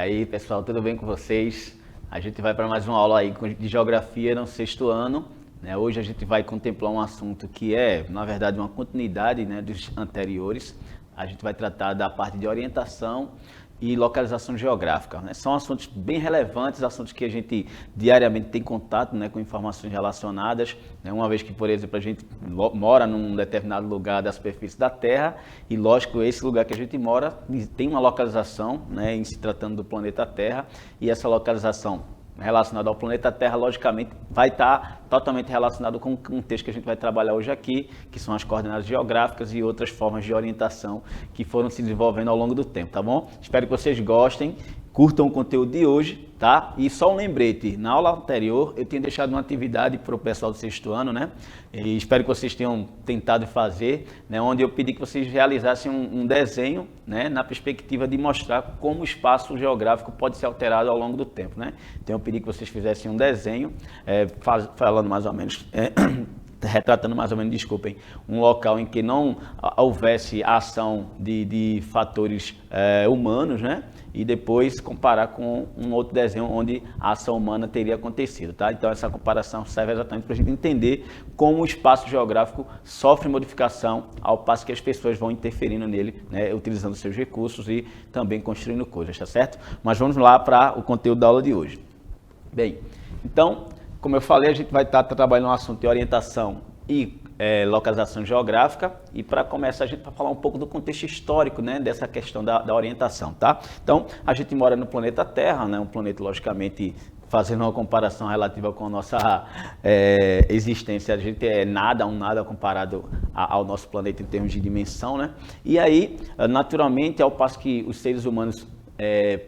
aí, pessoal, tudo bem com vocês? A gente vai para mais uma aula aí de geografia no sexto ano, né? Hoje a gente vai contemplar um assunto que é, na verdade, uma continuidade, né, dos anteriores. A gente vai tratar da parte de orientação e localização geográfica, né? São assuntos bem relevantes, assuntos que a gente diariamente tem contato, né, com informações relacionadas, né? Uma vez que, por exemplo, a gente mora num determinado lugar da superfície da Terra e, lógico, esse lugar que a gente mora tem uma localização, né, em se tratando do planeta Terra, e essa localização relacionado ao planeta Terra, logicamente, vai estar totalmente relacionado com o texto que a gente vai trabalhar hoje aqui, que são as coordenadas geográficas e outras formas de orientação que foram se desenvolvendo ao longo do tempo, tá bom? Espero que vocês gostem, curtam o conteúdo de hoje, tá? E só um lembrete, na aula anterior eu tinha deixado uma atividade para o pessoal do sexto ano, né? E espero que vocês tenham tentado fazer, né? Onde eu pedi que vocês realizassem um desenho, né? Na perspectiva de mostrar como o espaço geográfico pode ser alterado ao longo do tempo, né? Então eu pedi que vocês fizessem um desenho, falando mais ou menos... retratando mais ou menos, desculpem, um local em que não houvesse ação de fatores humanos, né? E depois comparar com um outro desenho onde a ação humana teria acontecido, tá? Então essa comparação serve exatamente para a gente entender como o espaço geográfico sofre modificação ao passo que as pessoas vão interferindo nele, né? Utilizando seus recursos e também construindo coisas, tá certo? Mas vamos lá para o conteúdo da aula de hoje. Bem, então, como eu falei, a gente vai estar trabalhando um assunto de orientação e localização geográfica, e para começar a gente vai falar um pouco do contexto histórico, né, dessa questão da orientação, tá? Então, a gente mora no planeta Terra, né, um planeta, logicamente, fazendo uma comparação relativa com a nossa existência, a gente é nada, um nada comparado ao nosso planeta em termos de dimensão, né? E aí, naturalmente, ao passo que os seres humanos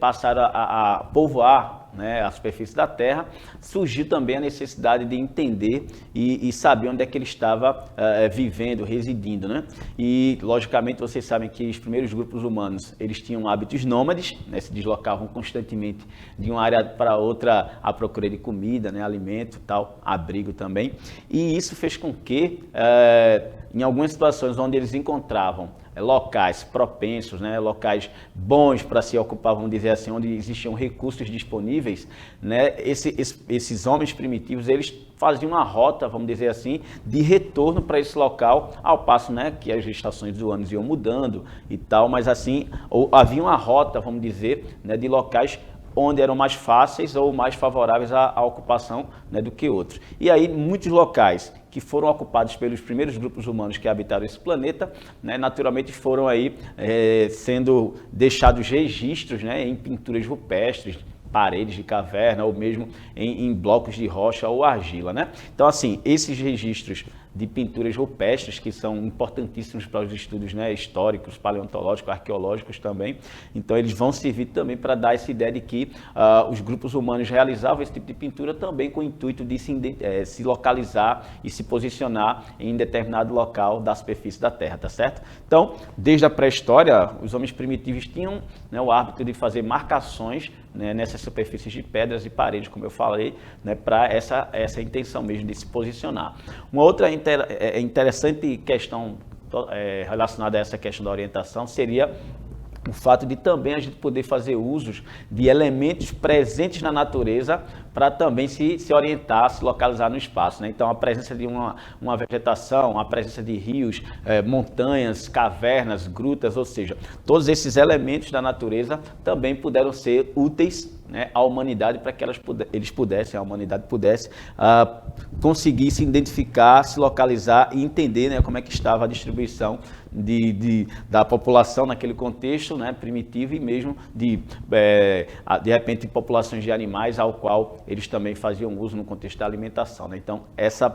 passaram a povoar, né, a superfície da Terra, surgiu também a necessidade de entender e saber onde é que ele estava vivendo, residindo, né? E, logicamente, vocês sabem que os primeiros grupos humanos, eles tinham hábitos nômades, né, se deslocavam constantemente de uma área para outra à procura de comida, né, alimento, tal, abrigo também. E isso fez com que, em algumas situações onde eles encontravam locais propensos, né, locais bons para se ocupar, vamos dizer assim, onde existiam recursos disponíveis, né, esses homens primitivos, eles faziam uma rota, vamos dizer assim, de retorno para esse local, ao passo, né, que as estações do ano iam mudando e tal, mas assim, havia uma rota, vamos dizer, né, de locais onde eram mais fáceis ou mais favoráveis à ocupação, né, do que outros. E aí, muitos locais que foram ocupados pelos primeiros grupos humanos que habitaram esse planeta, né, naturalmente foram aí sendo deixados registros, né, em pinturas rupestres, paredes de caverna ou mesmo em blocos de rocha ou argila, né? Então, assim, esses registros de pinturas rupestres, que são importantíssimos para os estudos, né, históricos, paleontológicos, arqueológicos também. Então, eles vão servir também para dar essa ideia de que os grupos humanos realizavam esse tipo de pintura também com o intuito de se localizar e se posicionar em determinado local da superfície da Terra, tá certo? Então, desde a pré-história, os homens primitivos tinham, né, o hábito de fazer marcações, né, nessas superfícies de pedras e paredes, como eu falei, né, para essa intenção mesmo de se posicionar. Uma outra interessante questão relacionada a essa questão da orientação seria o fato de também a gente poder fazer usos de elementos presentes na natureza para também se orientar, se localizar no espaço, né? Então, a presença de uma vegetação, a presença de rios, montanhas, cavernas, grutas, ou seja, todos esses elementos da natureza também puderam ser úteis, né, à humanidade para que a humanidade pudesse conseguir se identificar, se localizar e entender, né, como é que estava a distribuição da população naquele contexto, né, primitivo, e mesmo de repente populações de animais ao qual eles também faziam uso no contexto da alimentação, né? Então essa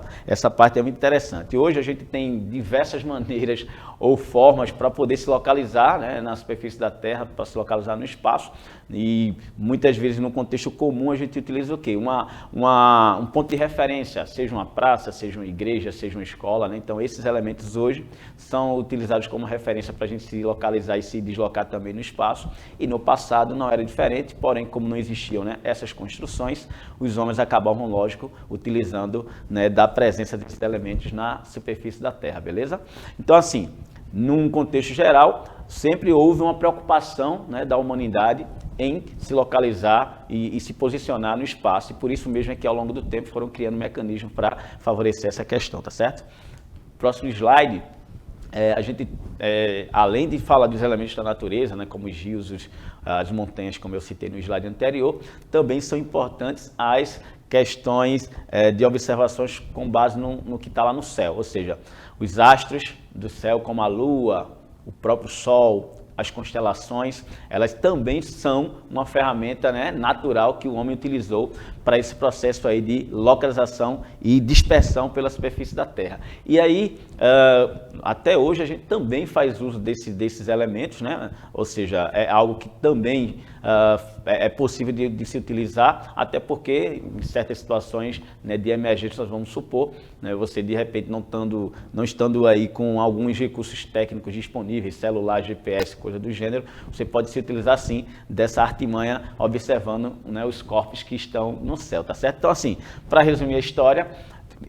parte é muito interessante. Hoje a gente tem diversas maneiras ou formas para poder se localizar, né, na superfície da Terra, para se localizar no espaço, e muitas vezes no contexto comum a gente utiliza o quê? Um ponto de referência, seja uma praça, seja uma igreja, seja uma escola, né? Então esses elementos hoje são utilizados como referência para a gente se localizar e se deslocar também no espaço, e no passado não era diferente, porém como não existiam, né, essas construções, os homens acabavam, lógico, utilizando, né, da presença desses elementos na superfície da Terra, beleza? Então, assim, num contexto geral, sempre houve uma preocupação, né, da humanidade em se localizar e se posicionar no espaço. E por isso mesmo é que ao longo do tempo foram criando mecanismos para favorecer essa questão, tá certo? Próximo slide. A gente, além de falar dos elementos da natureza, né, como os rios, as montanhas, como eu citei no slide anterior, também são importantes as questões de observações com base no que está lá no céu, ou seja, os astros do céu, como a Lua, o próprio Sol, as constelações, elas também são uma ferramenta, né, natural que o homem utilizou para esse processo aí de localização e dispersão pela superfície da Terra. E aí, até hoje, a gente também faz uso desses elementos, né? Ou seja, é algo que também é possível de se utilizar, até porque em certas situações, né, de emergência, nós vamos supor, né, você de repente não estando aí com alguns recursos técnicos disponíveis, celular, GPS, coisa do gênero, você pode se utilizar sim dessa artimanha observando, né, os corpos que estão no céu, tá certo? Então assim, para resumir a história,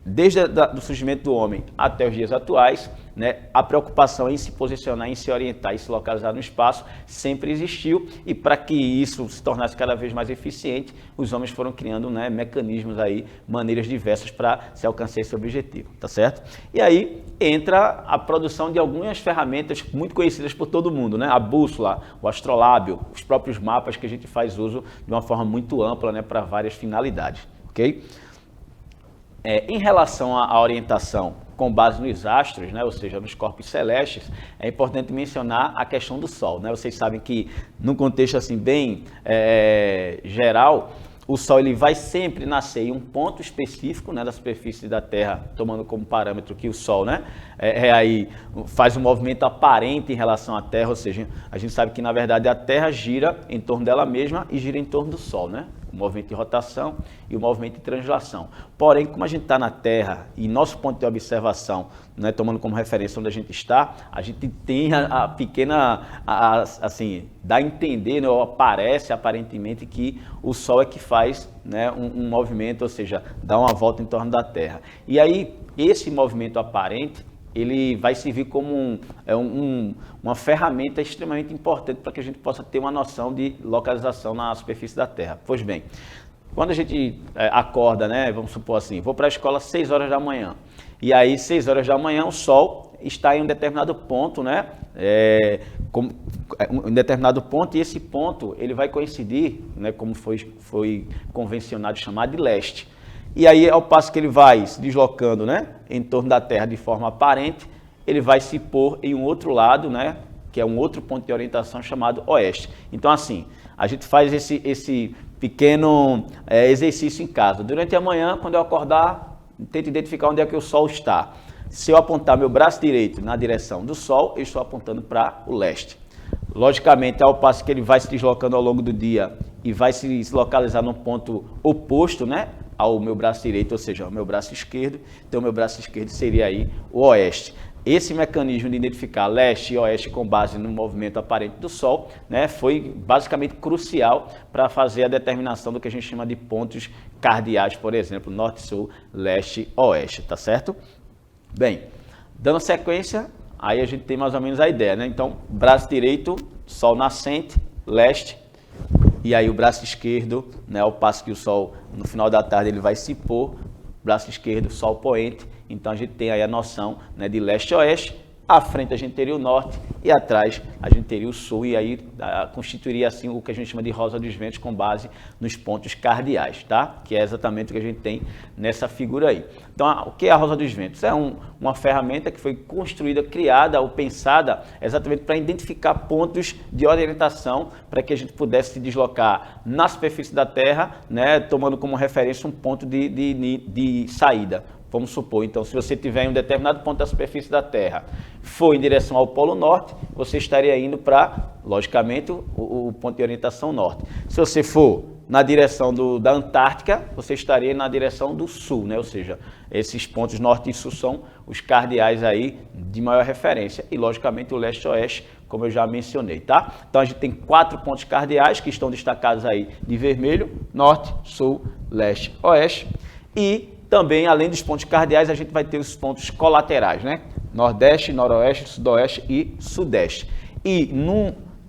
desde o surgimento do homem até os dias atuais, né, a preocupação em se posicionar, em se orientar e se localizar no espaço sempre existiu, e para que isso se tornasse cada vez mais eficiente, os homens foram criando, né, mecanismos aí, maneiras diversas para se alcançar esse objetivo, tá certo? E aí entra a produção de algumas ferramentas muito conhecidas por todo mundo, né? A bússola, o astrolábio, os próprios mapas que a gente faz uso de uma forma muito ampla, né, para várias finalidades, ok? Em relação à orientação com base nos astros, né, ou seja, nos corpos celestes, é importante mencionar a questão do Sol, né? Vocês sabem que, num contexto assim bem geral, o Sol ele vai sempre nascer em um ponto específico, né, da superfície da Terra, tomando como parâmetro que o Sol, né, aí faz um movimento aparente em relação à Terra, ou seja, a gente sabe que na verdade a Terra gira em torno dela mesma e gira em torno do Sol, né? O movimento de rotação e o movimento de translação. Porém, como a gente está na Terra e nosso ponto de observação, né, tomando como referência onde a gente está, a gente tem a pequena, assim, dá a entender, né, ou parece aparentemente que o Sol é que faz, né, um movimento, ou seja, dá uma volta em torno da Terra. E aí, esse movimento aparente, ele vai servir como uma ferramenta extremamente importante para que a gente possa ter uma noção de localização na superfície da Terra. Pois bem, quando a gente acorda, né, vamos supor assim, vou para a escola às 6 horas da manhã, e aí 6 horas da manhã o Sol está em um determinado ponto, né, em determinado ponto, e esse ponto ele vai coincidir, né, como foi convencionado chamar de leste. E aí, ao passo que ele vai se deslocando, né, em torno da Terra de forma aparente, ele vai se pôr em um outro lado, né, que é um outro ponto de orientação chamado oeste. Então, assim, a gente faz esse pequeno exercício em casa. Durante a manhã, quando eu acordar, tento identificar onde é que o Sol está. Se eu apontar meu braço direito na direção do Sol, eu estou apontando para o leste. Logicamente, ao passo que ele vai se deslocando ao longo do dia e vai se localizar num ponto oposto, né, ao meu braço direito, ou seja, ao meu braço esquerdo, então o meu braço esquerdo seria aí o oeste. Esse mecanismo de identificar leste e oeste com base no movimento aparente do Sol, né, foi basicamente crucial para fazer a determinação do que a gente chama de pontos cardeais, por exemplo, norte, sul, leste, oeste, tá certo? Bem, dando sequência, aí a gente tem mais ou menos a ideia, né? Então, braço direito, Sol nascente, leste, e aí o braço esquerdo, né, ao passo que o Sol, no final da tarde, ele vai se pôr, braço esquerdo, Sol poente, então a gente tem aí a noção, né, de leste a oeste, à frente a gente teria o norte e atrás a gente teria o sul, e aí constituiria assim o que a gente chama de rosa dos ventos com base nos pontos cardeais, tá? Que é exatamente o que a gente tem nessa figura aí. Então, o que é a rosa dos ventos? É uma ferramenta que foi construída, criada ou pensada exatamente para identificar pontos de orientação para que a gente pudesse se deslocar na superfície da Terra, né, tomando como referência um ponto de saída. Vamos supor, então, se você tiver em um determinado ponto da superfície da Terra, for em direção ao Polo Norte, você estaria indo para, logicamente, o ponto de orientação norte. Se você for na direção da Antártica, você estaria na direção do sul, né? Ou seja, esses pontos norte e sul são os cardeais aí de maior referência. E, logicamente, o leste e oeste, como eu já mencionei, tá? Então, a gente tem 4 pontos cardeais que estão destacados aí de vermelho: norte, sul, leste, oeste. E também, além dos pontos cardeais, a gente vai ter os pontos colaterais, né? Nordeste, noroeste, sudoeste e sudeste. E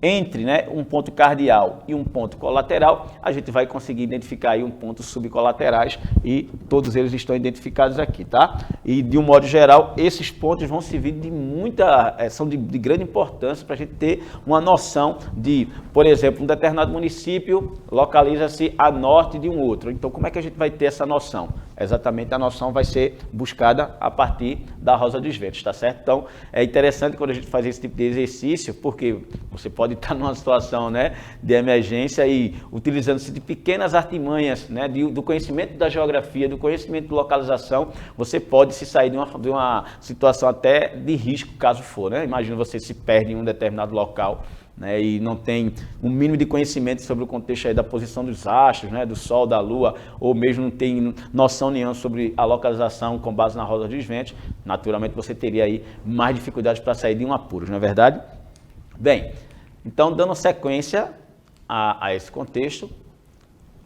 entre, né, um ponto cardial e um ponto colateral, a gente vai conseguir identificar aí um ponto subcolaterais e todos eles estão identificados aqui, tá? E de um modo geral, esses pontos vão servir de são de grande importância para a gente ter uma noção de, por exemplo, um determinado município localiza-se a norte de um outro. Então, como é que a gente vai ter essa noção? Exatamente, a noção vai ser buscada a partir da Rosa dos Ventos, tá certo? Então, é interessante quando a gente faz esse tipo de exercício, porque você pode estar numa situação, né, de emergência e utilizando-se de pequenas artimanhas, né, do conhecimento da geografia, do conhecimento de localização, você pode se sair de uma situação até de risco, caso for, né? Imagina você se perde em um determinado local, né, e não tem um mínimo de conhecimento sobre o contexto aí da posição dos astros, né, do Sol, da Lua, ou mesmo não tem noção nenhuma sobre a localização com base na roda dos ventos, naturalmente você teria aí mais dificuldades para sair de um apuro, não é verdade? Bem, então dando sequência a esse contexto,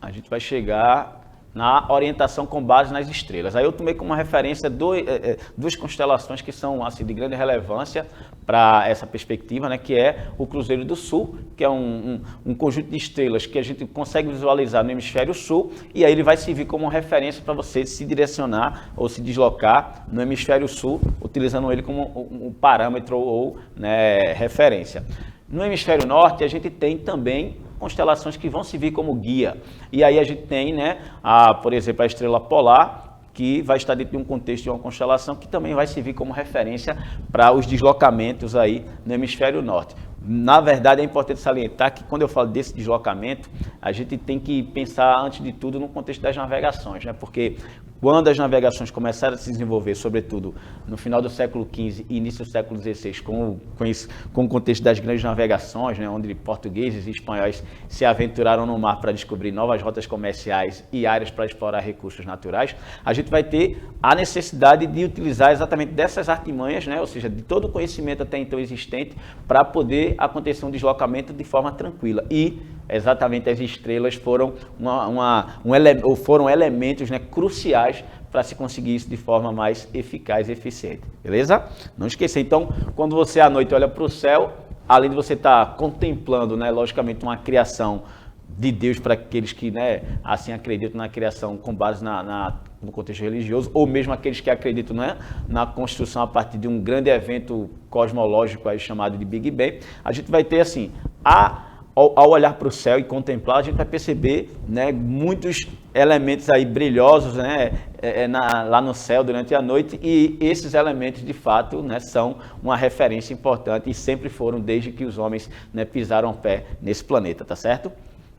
a gente vai chegar na orientação com base nas estrelas. Aí eu tomei como referência duas constelações que são assim, de grande relevância para essa perspectiva, né, que é o Cruzeiro do Sul, que é um conjunto de estrelas que a gente consegue visualizar no hemisfério sul, e aí ele vai servir como referência para você se direcionar ou se deslocar no hemisfério sul, utilizando ele como um parâmetro ou, né, referência. No hemisfério norte, a gente tem também constelações que vão servir como guia. E aí a gente tem, né, por exemplo, a estrela polar, que vai estar dentro de um contexto de uma constelação que também vai servir como referência para os deslocamentos aí no hemisfério norte. Na verdade, é importante salientar que quando eu falo desse deslocamento, a gente tem que pensar, antes de tudo, no contexto das navegações, né? Porque quando as navegações começaram a se desenvolver, sobretudo no final do século XV e início do século XVI, com o contexto das grandes navegações, né? Onde portugueses e espanhóis se aventuraram no mar para descobrir novas rotas comerciais e áreas para explorar recursos naturais, a gente vai ter a necessidade de utilizar exatamente dessas artimanhas, né? Ou seja, de todo o conhecimento até então existente, para poder acontecer um deslocamento de forma tranquila. E exatamente as estrelas foram, foram elementos, né, cruciais para se conseguir isso de forma mais eficaz e eficiente. Beleza? Não esqueça, então, quando você à noite olha para o céu, além de você estar contemplando, né, logicamente, uma criação de Deus para aqueles que, né, assim acreditam na criação com base no contexto religioso, ou mesmo aqueles que acreditam, né, na construção a partir de um grande evento cosmológico aí chamado de Big Bang, a gente vai ter assim, ao olhar para o céu e contemplar, a gente vai perceber, né, muitos elementos aí brilhosos, né, lá no céu durante a noite, e esses elementos de fato, né, são uma referência importante e sempre foram desde que os homens, né, pisaram o pé nesse planeta, tá certo?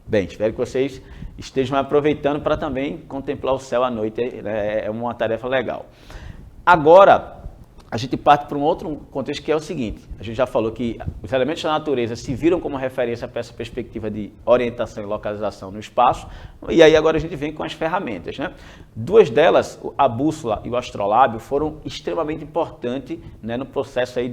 Bem, espero que vocês estejam aproveitando para também contemplar o céu à noite, né? É uma tarefa legal. Agora, a gente parte para um outro contexto que é o seguinte, a gente já falou que os elementos da natureza se viram como referência para essa perspectiva de orientação e localização no espaço, e aí agora a gente vem com as ferramentas, né? Duas delas, a bússola e o astrolábio, foram extremamente importantes, né, no processo aí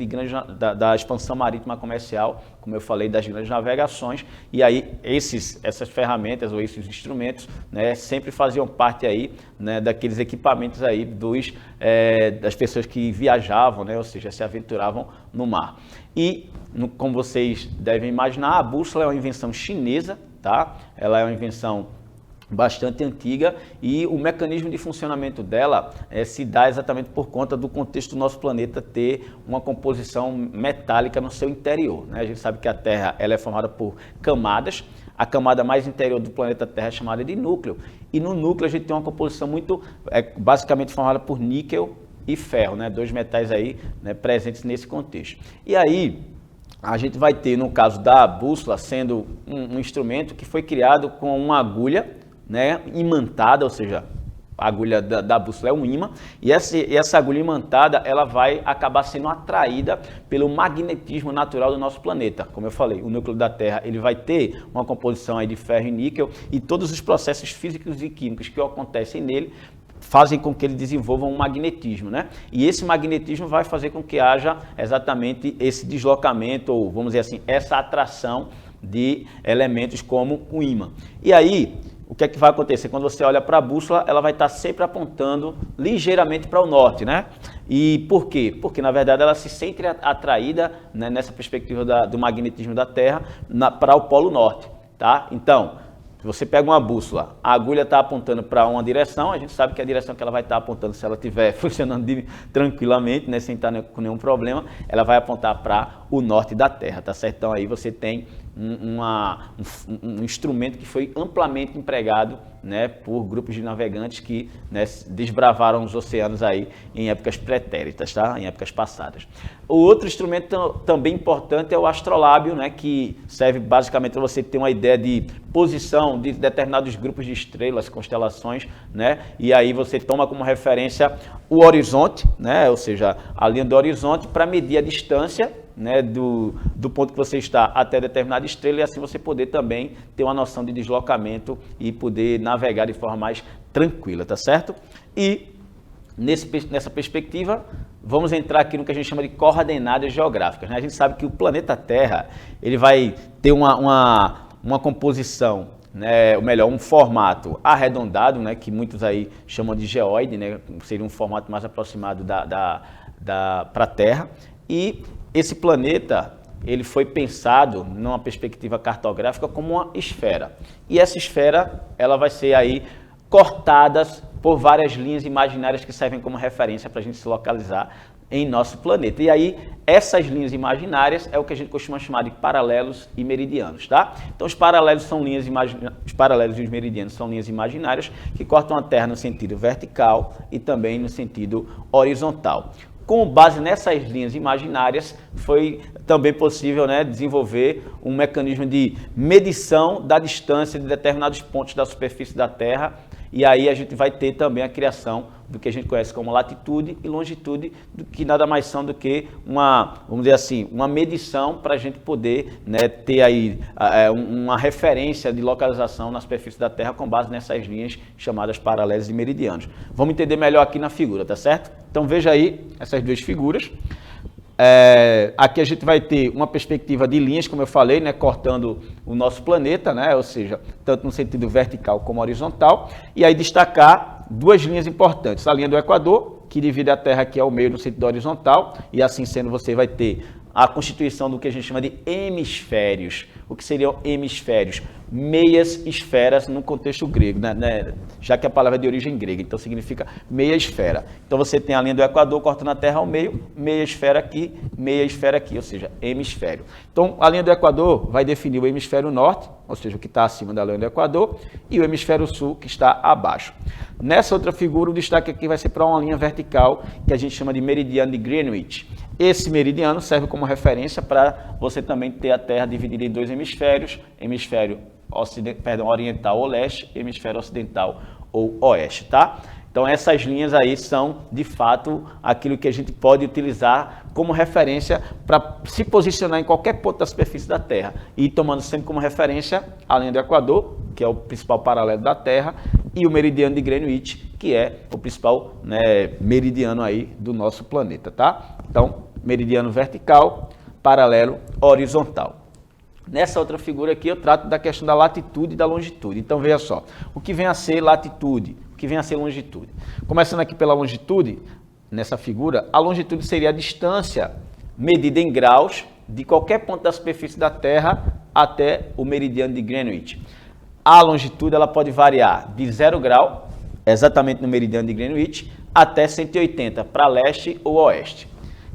da expansão marítima comercial, como eu falei, das grandes navegações, e aí essas ferramentas ou esses instrumentos, né, sempre faziam parte aí, né, daqueles equipamentos aí das pessoas que viajavam, né, ou seja, se aventuravam no mar. E, como vocês devem imaginar, a bússola é uma invenção chinesa, tá? Ela é uma invenção bastante antiga e o mecanismo de funcionamento dela se dá exatamente por conta do contexto do nosso planeta ter uma composição metálica no seu interior, né? A gente sabe que a Terra ela é formada por camadas. A camada mais interior do planeta Terra é chamada de núcleo, e no núcleo a gente tem uma composição basicamente formada por níquel e ferro, né? Dois metais aí, né, presentes nesse contexto. E aí a gente vai ter, no caso da bússola, sendo um instrumento que foi criado com uma agulha, né, imantada, ou seja, a agulha da bússola é um ímã, e essa agulha imantada ela vai acabar sendo atraída pelo magnetismo natural do nosso planeta. Como eu falei, o núcleo da Terra ele vai ter uma composição aí de ferro e níquel, e todos os processos físicos e químicos que acontecem nele fazem com que ele desenvolva um magnetismo, né? E esse magnetismo vai fazer com que haja exatamente esse deslocamento, ou vamos dizer assim, essa atração de elementos como o ímã. E aí, o que é que vai acontecer? Quando você olha para a bússola, ela vai estar sempre apontando ligeiramente para o norte, né? E por quê? Porque, na verdade, ela se sente atraída, né, nessa perspectiva do magnetismo da Terra para o Polo Norte, tá? Então, se você pega uma bússola, a agulha está apontando para uma direção, a gente sabe que a direção que ela vai estar apontando, se ela estiver funcionando tranquilamente, né, sem estar com nenhum problema, ela vai apontar para o norte da Terra, tá certo? Então aí você tem um instrumento que foi amplamente empregado, né, por grupos de navegantes que, né, desbravaram os oceanos aí em épocas pretéritas, tá? Em épocas passadas. O outro instrumento também importante é o astrolábio, né, que serve basicamente para você ter uma ideia de posição de determinados grupos de estrelas, constelações, né? E aí você toma como referência o horizonte, né, ou seja, a linha do horizonte, para medir a distância, né, do ponto que você está até determinada estrela, e assim você poder também ter uma noção de deslocamento e poder navegar de forma mais tranquila, tá certo? E nessa perspectiva, vamos entrar aqui no que a gente chama de coordenadas geográficas, né? A gente sabe que o planeta Terra, ele vai ter uma composição, né, ou melhor, um formato arredondado, né, que muitos aí chamam de geóide, né, seria um formato mais aproximado para a Terra. E esse planeta, ele foi pensado numa perspectiva cartográfica como uma esfera. E essa esfera, ela vai ser aí cortada por várias linhas imaginárias que servem como referência para a gente se localizar em nosso planeta. E aí, essas linhas imaginárias é o que a gente costuma chamar de paralelos e meridianos, tá? Então, os paralelos e os meridianos são linhas imaginárias que cortam a Terra no sentido vertical e também no sentido horizontal. Com base nessas linhas imaginárias, foi também possível, né, desenvolver um mecanismo de medição da distância de determinados pontos da superfície da Terra, e aí a gente vai ter também a criação do que a gente conhece como latitude e longitude, que nada mais são do que vamos dizer assim, uma medição para a gente poder, né, ter aí uma referência de localização na superfície da Terra com base nessas linhas chamadas paralelos e meridianos. Vamos entender melhor aqui na figura, tá certo? Então veja aí essas duas figuras. Aqui a gente vai ter uma perspectiva de linhas, como eu falei, né, cortando o nosso planeta, né, ou seja, tanto no sentido vertical como horizontal, e aí destacar duas linhas importantes, a linha do Equador, que divide a Terra aqui ao meio no sentido horizontal, e assim sendo você vai ter a constituição do que a gente chama de hemisférios. O que seriam hemisférios? Meias esferas no contexto grego, né? Já que a palavra é de origem grega, então significa meia esfera. Então você tem a linha do Equador cortando a Terra ao meio, meia esfera aqui, ou seja, hemisfério. Então a linha do Equador vai definir o hemisfério norte, ou seja, o que está acima da linha do Equador, e o hemisfério sul, que está abaixo. Nessa outra figura, o destaque aqui vai ser para uma linha vertical, que a gente chama de meridiano de Greenwich. Esse meridiano serve como referência para você também ter a Terra dividida em dois hemisférios, hemisfério oriental ou leste, hemisfério ocidental ou oeste, tá? Então essas linhas aí são, de fato, aquilo que a gente pode utilizar como referência para se posicionar em qualquer ponto da superfície da Terra, e tomando sempre como referência a linha do Equador, que é o principal paralelo da Terra, e o meridiano de Greenwich, que é o principal, né, meridiano aí do nosso planeta, tá? Então, meridiano vertical, paralelo, horizontal. Nessa outra figura aqui eu trato da questão da latitude e da longitude. Então veja só, o que vem a ser latitude, o que vem a ser longitude. Começando aqui pela longitude, nessa figura, a longitude seria a distância medida em graus de qualquer ponto da superfície da Terra até o meridiano de Greenwich. A longitude ela pode variar de 0 grau, exatamente no meridiano de Greenwich, até 180 para leste ou oeste.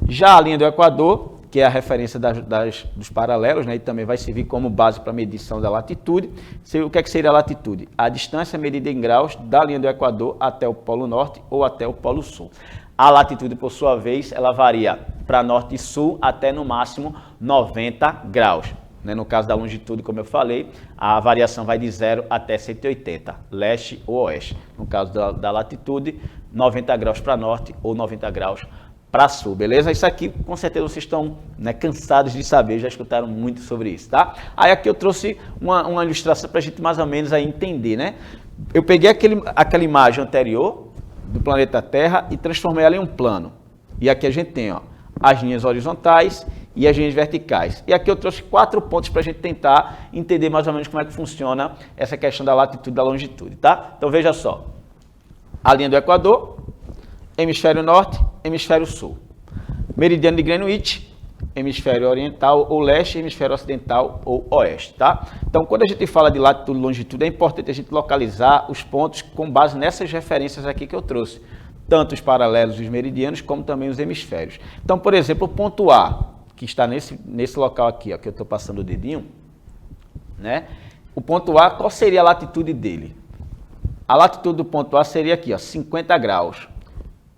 Já a linha do Equador, que é a referência dos paralelos, né, e também vai servir como base para a medição da latitude. O que é que seria a latitude? A distância medida em graus da linha do Equador até o Polo Norte ou até o Polo Sul. A latitude, por sua vez, ela varia para norte e sul até no máximo 90 graus. No caso da longitude, como eu falei, a variação vai de 0 até 180, leste ou oeste. No caso da latitude, 90 graus para norte ou 90 graus para sul, beleza? Isso aqui, com certeza, vocês estão, né, cansados de saber, já escutaram muito sobre isso, tá? Aí aqui eu trouxe uma ilustração para a gente mais ou menos aí entender, né? Eu peguei aquela imagem anterior do planeta Terra e transformei ela em um plano. E aqui a gente tem, ó, as linhas horizontais e as linhas verticais. E aqui eu trouxe 4 pontos para a gente tentar entender mais ou menos como é que funciona essa questão da latitude e da longitude, tá? Então veja só, a linha do Equador, hemisfério norte, hemisfério sul. Meridiano de Greenwich, hemisfério oriental ou leste, hemisfério ocidental ou oeste, tá? Então, quando a gente fala de latitude e longitude, é importante a gente localizar os pontos com base nessas referências aqui que eu trouxe, tanto os paralelos e os meridianos, como também os hemisférios. Então, por exemplo, o ponto A, que está nesse local aqui, ó, que eu estou passando o dedinho, né? O ponto A, qual seria a latitude dele? A latitude do ponto A seria aqui, ó, 50 graus.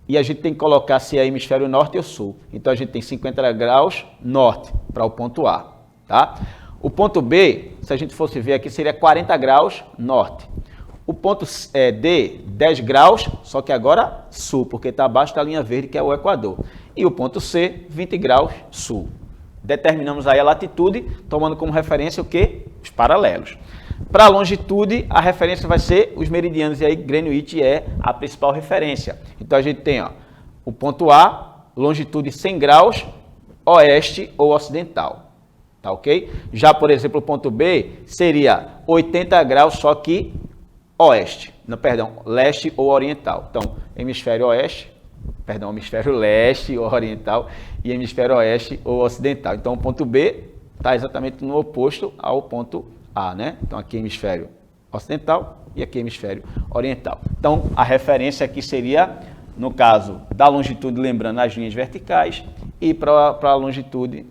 E a gente tem que colocar se é hemisfério norte ou sul. Então, a gente tem 50 graus norte para o ponto A, tá? O ponto B, se a gente fosse ver aqui, seria 40 graus norte. O ponto D, 10 graus, só que agora sul, porque está abaixo da linha verde, que é o Equador. E o ponto C, 20 graus sul. Determinamos aí a latitude, tomando como referência o quê? Os paralelos. Para a longitude, a referência vai ser os meridianos, e aí Greenwich é a principal referência. Então, a gente tem ó, o ponto A, longitude 100 graus, oeste ou ocidental. Tá ok? Já, por exemplo, o ponto B seria 80 graus, só que oeste. Não, perdão, leste ou oriental. Então, hemisfério oeste, perdão, hemisfério leste ou oriental e hemisfério oeste ou ocidental. Então, o ponto B está exatamente no oposto ao ponto A, né? Então, aqui hemisfério ocidental e aqui hemisfério oriental. Então, a referência aqui seria, no caso da longitude, lembrando as linhas verticais, e para a longitude,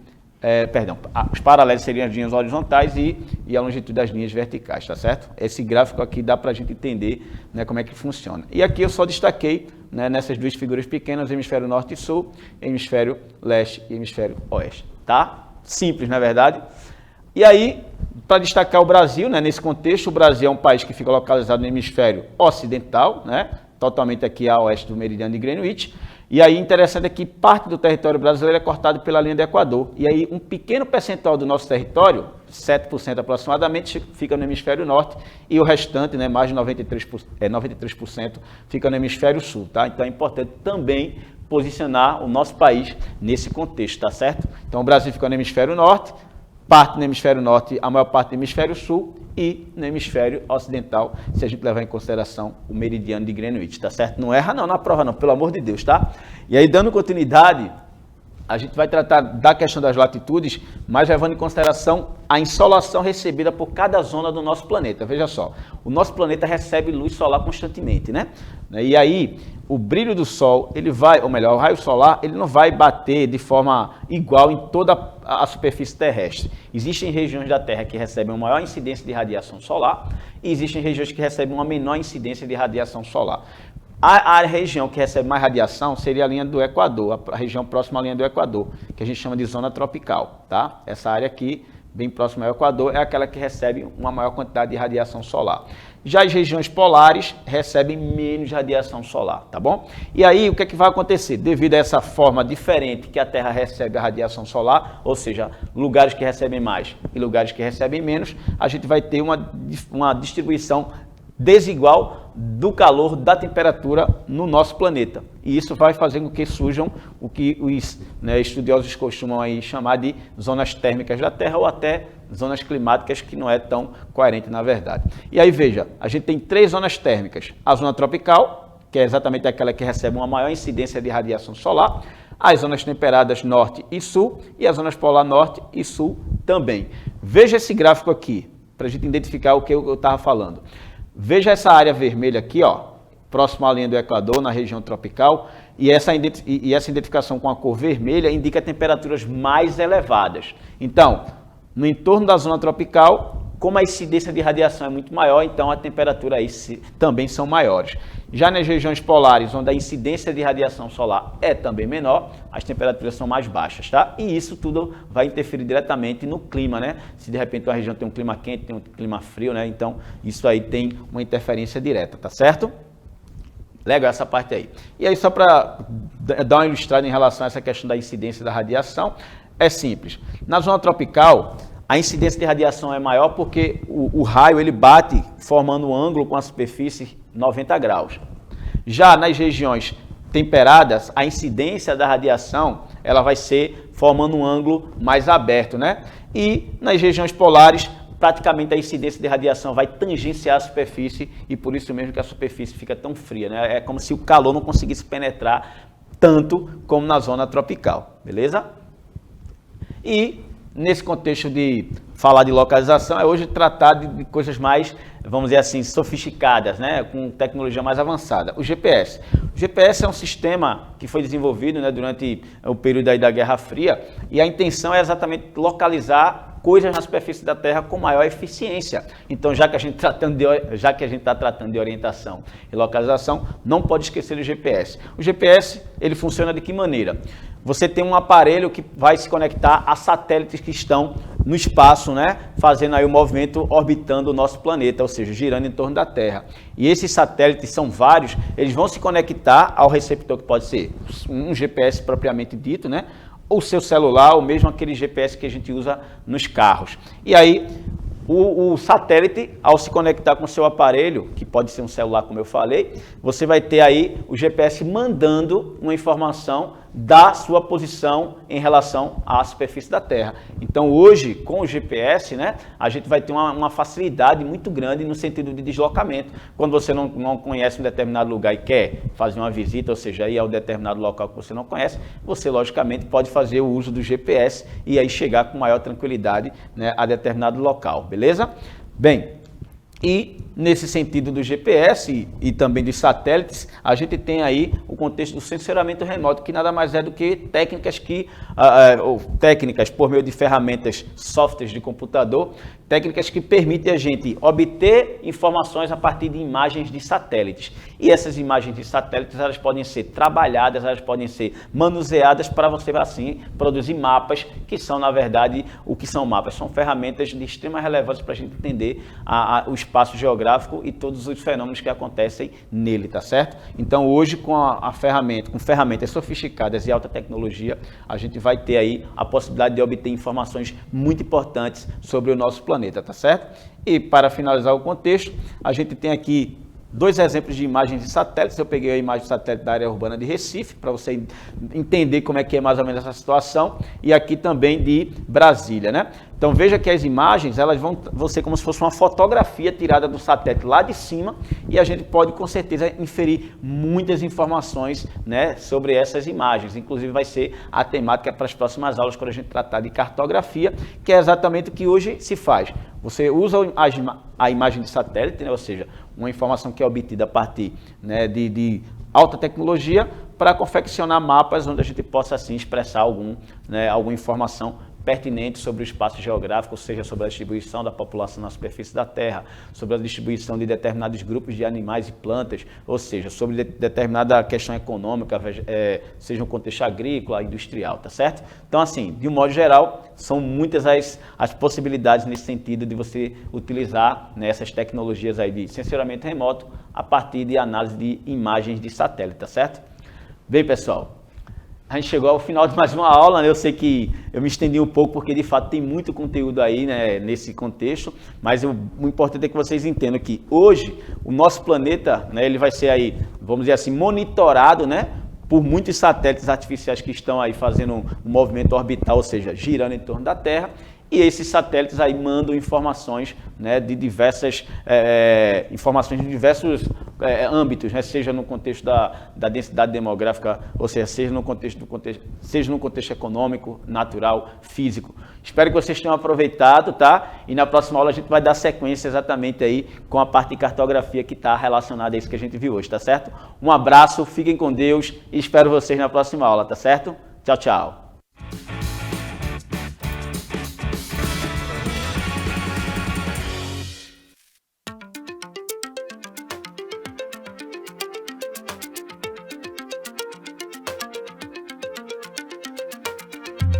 os paralelos seriam as linhas horizontais e a longitude das linhas verticais, tá certo? Esse gráfico aqui dá para a gente entender, né, como é que funciona. E aqui eu só destaquei, né, nessas duas figuras pequenas, hemisfério norte e sul, hemisfério leste e hemisfério oeste, tá? Simples, na verdade. E aí, para destacar o Brasil, né, nesse contexto, o Brasil é um país que fica localizado no hemisfério ocidental, né, totalmente aqui a oeste do meridiano de Greenwich. E aí, interessante é que parte do território brasileiro é cortado pela linha do Equador. E aí, um pequeno percentual do nosso território, 7% aproximadamente, fica no hemisfério norte e o restante, né, mais de 93%, fica no hemisfério sul, tá? Então, é importante também posicionar o nosso país nesse contexto, tá certo? Então, o Brasil fica no hemisfério norte, parte no hemisfério norte, a maior parte no hemisfério sul e no hemisfério ocidental, se a gente levar em consideração o meridiano de Greenwich, tá certo? Não erra não na prova não, pelo amor de Deus, tá? E aí, dando continuidade, a gente vai tratar da questão das latitudes, mas levando em consideração a insolação recebida por cada zona do nosso planeta. Veja só, o nosso planeta recebe luz solar constantemente, né? E aí, o brilho do Sol, ele vai, ou melhor, o raio solar, ele não vai bater de forma igual em toda a superfície terrestre. Existem regiões da Terra que recebem uma maior incidência de radiação solar e existem regiões que recebem uma menor incidência de radiação solar. A região que recebe mais radiação seria a linha do Equador, a região próxima à linha do Equador, que a gente chama de zona tropical, tá? Essa área aqui, bem próxima ao Equador, é aquela que recebe uma maior quantidade de radiação solar. Já as regiões polares recebem menos radiação solar, tá bom? E aí, o que é que vai acontecer? Devido a essa forma diferente que a Terra recebe a radiação solar, ou seja, lugares que recebem mais e lugares que recebem menos, a gente vai ter uma distribuição desigual do calor, da temperatura no nosso planeta. E isso vai fazer com que surjam o que os estudiosos costumam aí chamar de zonas térmicas da Terra ou até zonas climáticas, que não é tão coerente na verdade. E aí veja, a gente tem 3 zonas térmicas. A zona tropical, que é exatamente aquela que recebe uma maior incidência de radiação solar, as zonas temperadas norte e sul e as zonas polar norte e sul também. Veja esse gráfico aqui, para a gente identificar o que eu estava falando. Veja essa área vermelha aqui, ó, próximo à linha do Equador, na região tropical, e essa identificação com a cor vermelha indica temperaturas mais elevadas. Então, no entorno da zona tropical, como a incidência de radiação é muito maior, então a temperatura aí também são maiores. Já nas regiões polares, onde a incidência de radiação solar é também menor, as temperaturas são mais baixas, tá? E isso tudo vai interferir diretamente no clima, né? Se de repente uma região tem um clima quente, tem um clima frio, né? Então, isso aí tem uma interferência direta, tá certo? Legal essa parte aí. E aí, só para dar uma ilustrada em relação a essa questão da incidência da radiação, é simples. Na zona tropical, a incidência de radiação é maior porque o raio ele bate formando um ângulo com a superfície 90 graus. Já nas regiões temperadas, a incidência da radiação ela vai ser formando um ângulo mais aberto, né? E nas regiões polares, praticamente a incidência de radiação vai tangenciar a superfície e por isso mesmo que a superfície fica tão fria, né? É como se o calor não conseguisse penetrar tanto como na zona tropical, beleza? E nesse contexto de falar de localização, é hoje tratar de coisas mais, vamos dizer assim, sofisticadas, né? Com tecnologia mais avançada. O GPS. O GPS é um sistema que foi desenvolvido, né, durante o período aí da Guerra Fria e a intenção é exatamente localizar coisas na superfície da Terra com maior eficiência. Então, já que a gente está tratando de orientação e localização, não pode esquecer do GPS. O GPS, ele funciona de que maneira? Você tem um aparelho que vai se conectar a satélites que estão no espaço, né, fazendo aí o movimento orbitando o nosso planeta, ou seja, girando em torno da Terra. E esses satélites são vários, eles vão se conectar ao receptor que pode ser um GPS propriamente dito, né, ou seu celular, ou mesmo aquele GPS que a gente usa nos carros. E aí, o satélite, ao se conectar com o seu aparelho, que pode ser um celular, como eu falei, você vai ter aí o GPS mandando uma informação da sua posição em relação à superfície da Terra. Então, hoje, com o GPS, né, a gente vai ter uma facilidade muito grande no sentido de deslocamento. Quando você não conhece um determinado lugar e quer fazer uma visita, ou seja, ir ao determinado local que você não conhece, você, logicamente, pode fazer o uso do GPS e aí chegar com maior tranquilidade, né, a determinado local, beleza? Bem, e nesse sentido do GPS e também dos satélites, a gente tem aí o contexto do sensoramento remoto, que nada mais é do que técnicas por meio de ferramentas, softwares de computador, técnicas que permitem a gente obter informações a partir de imagens de satélites. E essas imagens de satélites, elas podem ser trabalhadas, elas podem ser manuseadas para você, assim, produzir mapas, que são, na verdade, o que são mapas? São ferramentas de extrema relevância para a gente entender o espaço geográfico e todos os fenômenos que acontecem nele, tá certo? Então, hoje, com ferramentas sofisticadas e alta tecnologia, a gente vai ter aí a possibilidade de obter informações muito importantes sobre o nosso planeta, tá certo? E para finalizar o contexto, a gente tem aqui dois exemplos de imagens de satélites. Eu peguei a imagem de satélite da área urbana de Recife, para você entender como é que é mais ou menos essa situação, e aqui também de Brasília, né? Então veja que as imagens, elas vão ser como se fosse uma fotografia tirada do satélite lá de cima, e a gente pode com certeza inferir muitas informações, né, sobre essas imagens. Inclusive vai ser a temática para as próximas aulas, quando a gente tratar de cartografia, que é exatamente o que hoje se faz. Você usa a imagem de satélite, né, ou seja, uma informação que é obtida a partir, né, de alta tecnologia, para confeccionar mapas onde a gente possa assim expressar alguma informação pertinente sobre o espaço geográfico, ou seja, sobre a distribuição da população na superfície da Terra, sobre a distribuição de determinados grupos de animais e plantas, ou seja, sobre determinada questão econômica, seja no contexto agrícola, industrial, tá certo? Então, assim, de um modo geral, são muitas as possibilidades nesse sentido de você utilizar, né, essas tecnologias aí de sensoramento remoto a partir de análise de imagens de satélite, tá certo? Bem, pessoal, a gente chegou ao final de mais uma aula, né? Eu sei que eu me estendi um pouco porque de fato tem muito conteúdo aí, né, nesse contexto, mas o importante é que vocês entendam que hoje o nosso planeta, né, ele vai ser aí, vamos dizer assim, monitorado, né, por muitos satélites artificiais que estão aí fazendo um movimento orbital, ou seja, girando em torno da Terra. E esses satélites aí mandam informações, né, de diversos âmbitos, né, seja no contexto da densidade demográfica, ou seja, seja no contexto econômico, natural, físico. Espero que vocês tenham aproveitado, tá? E na próxima aula a gente vai dar sequência exatamente aí com a parte de cartografia que está relacionada a isso que a gente viu hoje, tá certo? Um abraço, fiquem com Deus e espero vocês na próxima aula, tá certo? Tchau, tchau.